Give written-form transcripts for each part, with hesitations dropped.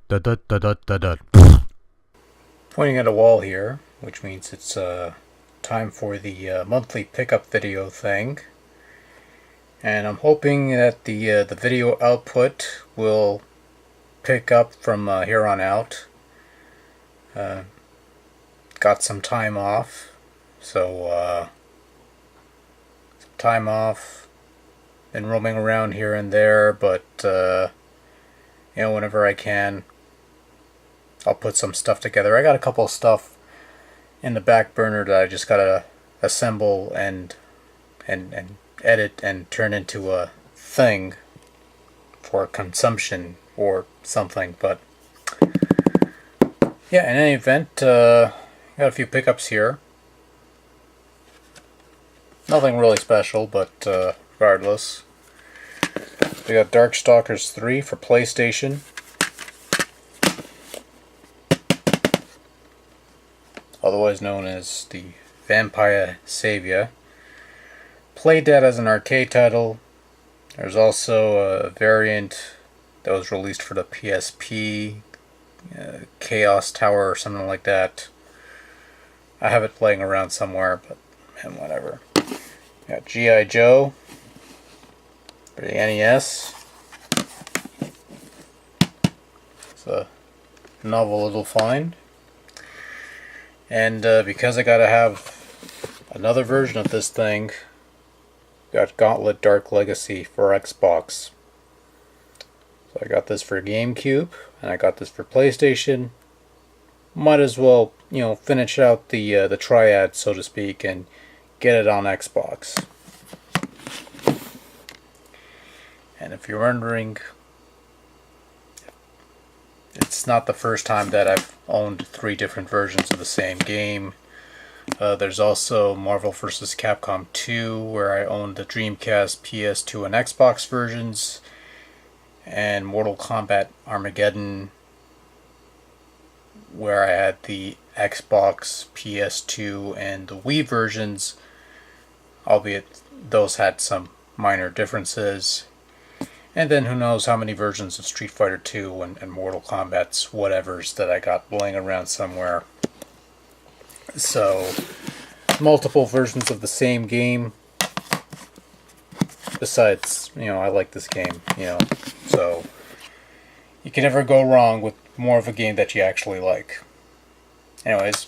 Pointing at a wall here, which means it's time for the monthly pickup video thing. And I'm hoping that the video output will pick up from here on out. Got some time off, so some time off. Been roaming around here and there, but whenever I can, I'll put some stuff together. I got a couple of stuff in the back burner that I just gotta assemble and edit and turn into a thing for consumption or something. But yeah, in any event, got a few pickups here. Nothing really special, but regardless. We got Darkstalkers 3 for PlayStation. Otherwise known as the Vampire Savior. Played that as an arcade title. There's also a variant that was released for the PSP, Chaos Tower or something like that. I have it playing around somewhere, but whatever. Got G.I. Joe for the NES. It's a novel little find. And because I gotta have another version of this thing, got Gauntlet Dark Legacy for Xbox. So I got this for GameCube, and I got this for PlayStation. Might as well, finish out the triad, so to speak, and get it on Xbox. And if you're wondering, it's not the first time that I've owned 3 different versions of the same game. There's also Marvel vs. Capcom 2, where I owned the Dreamcast, PS2, and Xbox versions, and Mortal Kombat Armageddon, where I had the Xbox, PS2, and the Wii versions, albeit those had some minor differences. And then who knows how many versions of Street Fighter 2 and Mortal Kombat's whatevers that I got laying around somewhere. So, multiple versions of the same game. Besides, I like this game, So, you can never go wrong with more of a game that you actually like. Anyways,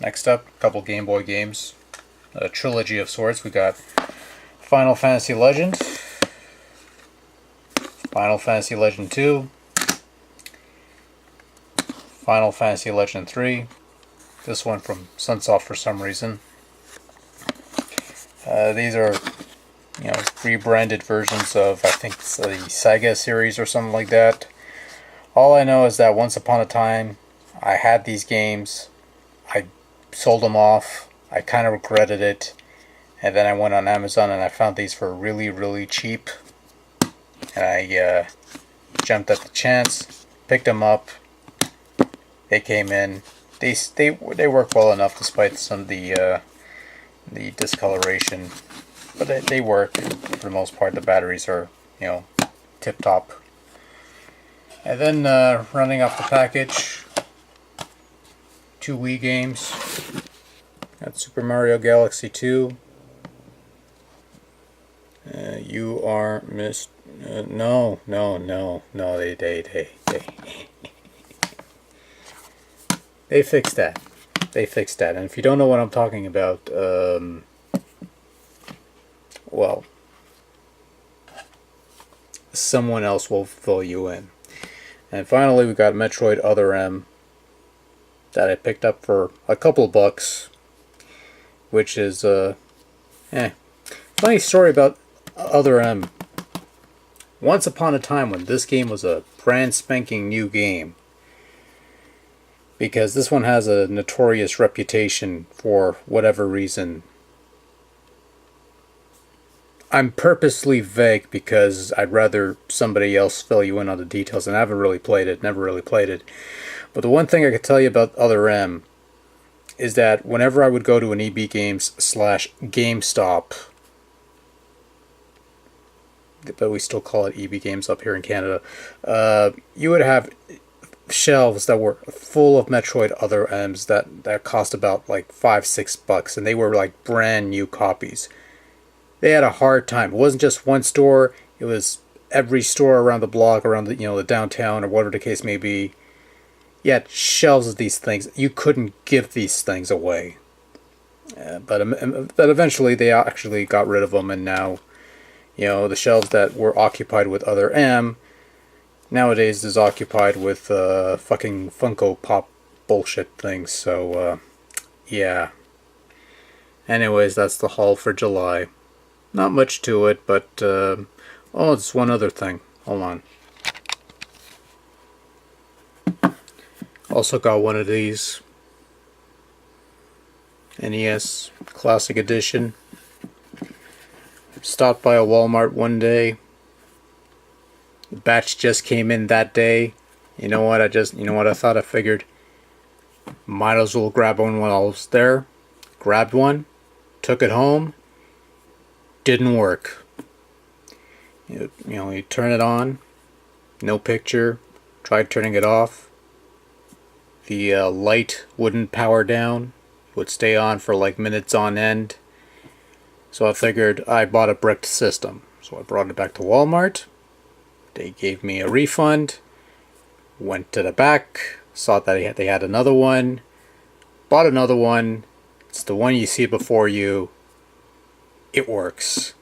next up, a couple Game Boy games. A trilogy of sorts. We got Final Fantasy Legend, Final Fantasy Legend 2, Final Fantasy Legend 3. This one from Sunsoft for some reason. These are, rebranded versions of, I think, the Saga series or something like that. All I know is that once upon a time, I had these games. I sold them off. I kind of regretted it. And then I went on Amazon and I found these for really, really cheap. And I jumped at the chance, picked them up. They came in. They work well enough despite some of the discoloration, but they work for the most part. The batteries are tip top. And then running off the package, 2 Wii games. Got Super Mario Galaxy 2. You are missed. No. They fixed that. They fixed that. And if you don't know what I'm talking about, well, someone else will fill you in. And finally, we got Metroid Other M that I picked up for a couple bucks, which is, funny story about Other M. Once upon a time when this game was a brand spanking new game, because this one has a notorious reputation for whatever reason. I'm purposely vague because I'd rather somebody else fill you in on the details, and I haven't really played it, never really played it. But the one thing I could tell you about Other M is that whenever I would go to an EB Games / GameStop, but we still call it EB Games up here in Canada, you would have shelves that were full of Metroid Other M's that cost about like $5-6, and they were like brand new copies. They had a hard time. It wasn't just one store; it was every store around the block, around the the downtown or whatever the case may be. You had shelves of these things. You couldn't give these things away. But eventually they actually got rid of them, and now the shelves that were occupied with Other M nowadays is occupied with fucking Funko Pop bullshit things. So yeah. Anyways, that's the haul for July. Not much to it, but oh, it's one other thing. Hold on. Also got one of these NES Classic Edition. Stopped by a Walmart one day. The batch just came in that day. You know what? I figured might as well grab one while I was there. Grabbed one, took it home. Didn't work. You turn it on, no picture. Tried turning it off. The light wouldn't power down. Would stay on for like minutes on end. So I figured I bought a bricked system. So I brought it back to Walmart. They gave me a refund. Went to the back. Saw that they had another one. Bought another one. It's the one you see before you. It works.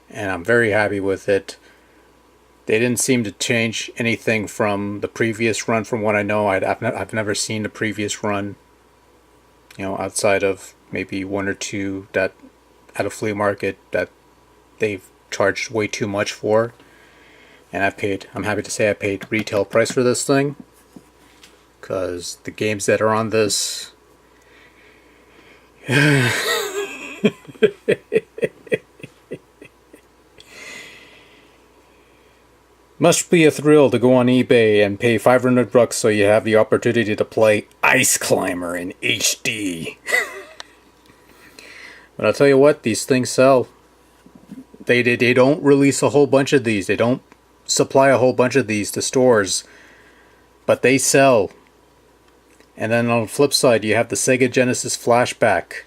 And I'm very happy with it. They didn't seem to change anything from the previous run. From what I know, I've never seen the previous run. Outside of maybe one or two that at a flea market that they've charged way too much for. And I'm happy to say I paid retail price for this thing. Because the games that are on this... Must be a thrill to go on eBay and pay $500 so you have the opportunity to play Ice Climber in HD. But I'll tell you what, these things sell. They don't release a whole bunch of these. They don't supply a whole bunch of these to stores. But they sell. And then on the flip side, you have the Sega Genesis Flashback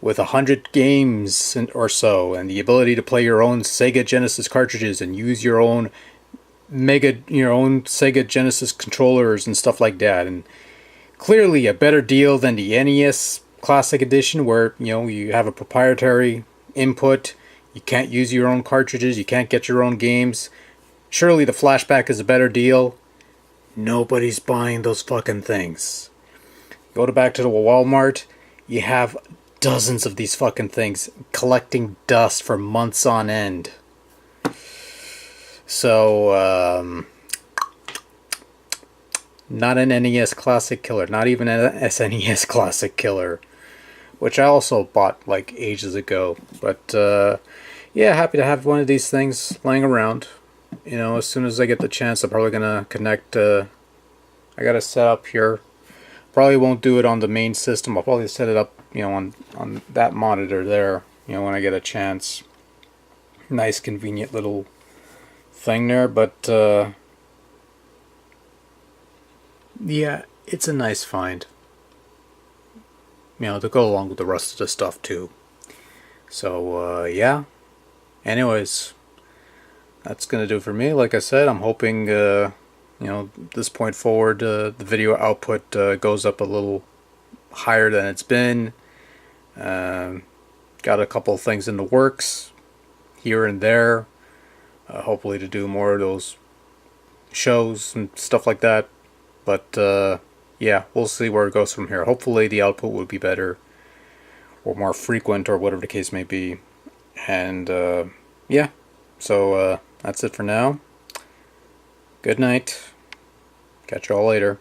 with 100 games or so, and the ability to play your own Sega Genesis cartridges and use your own Sega Genesis controllers and stuff like that. And clearly a better deal than the NES Classic Edition, where you have a proprietary input. You can't use your own cartridges. You can't get your own games. Surely the Flashback is a better deal. Nobody's buying those fucking things. Go back to the Walmart. You have dozens of these fucking things collecting dust for months on end. So, not an NES Classic killer. Not even an SNES Classic killer. Which I also bought like ages ago. But, yeah, happy to have one of these things laying around. As soon as I get the chance, I'm probably going to connect. I got a setup here. Probably won't do it on the main system. I'll probably set it up, on that monitor there, when I get a chance. Nice, convenient little thing there, but yeah, it's a nice find. To go along with the rest of the stuff too. So yeah. Anyways, that's gonna do for me. Like I said, I'm hoping this point forward, the video output goes up a little higher than it's been. Got a couple of things in the works here and there. Hopefully to do more of those shows and stuff like that. But yeah, we'll see where it goes from here. Hopefully the output will be better or more frequent or whatever the case may be. And yeah, so that's it for now. Good night. Catch you all later.